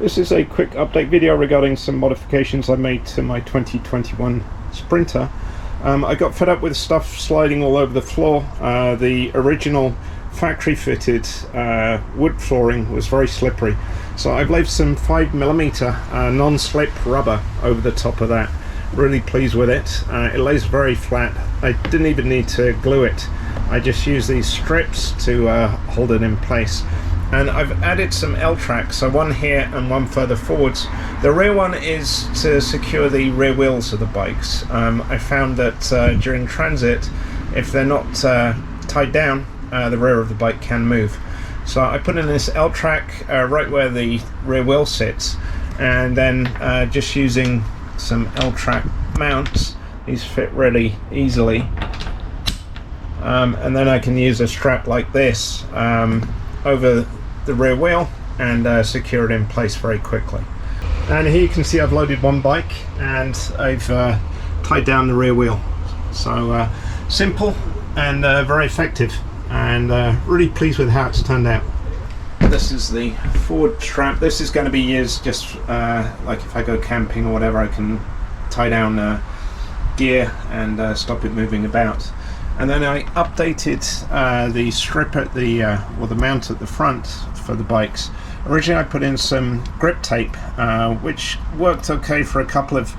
This is a quick update video regarding some modifications I made to my 2021 Sprinter. I got fed up with stuff sliding all over the floor. The original factory fitted wood flooring was very slippery, so I've laid some 5mm non-slip rubber over the top of that. Really pleased with it. It lays very flat. I didn't even need to glue it. I just used these strips to hold it in place. And I've added some L-tracks, so one here and one further forwards. The rear one is to secure the rear wheels of the bikes. I found that during transit, if they're not tied down, the rear of the bike can move. So I put in this L-track right where the rear wheel sits, and then just using some L-track mounts. These fit really easily. And then I can use a strap like this over the rear wheel and secure it in place very quickly. And here you can see I've loaded one bike and I've tied down the rear wheel. So simple and very effective, and really pleased with how it's turned out. This is the forward strap. This is going to be used just like if I go camping or whatever, I can tie down gear and stop it moving about. And then I updated the strip at the or the mount at the front for the bikes. Originally I put in some grip tape, which worked okay for a couple of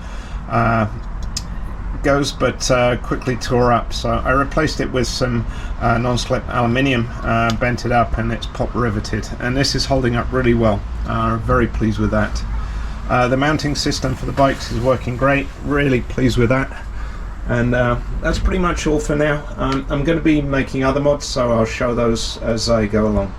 goes, but quickly tore up. So I replaced it with some non-slip aluminium, bent it up, and it's pop riveted. And this is holding up really well. Very pleased with that. The mounting system for the bikes is working great. Really pleased with that. And that's pretty much all for now. I'm going to be making other mods, so I'll show those as I go along.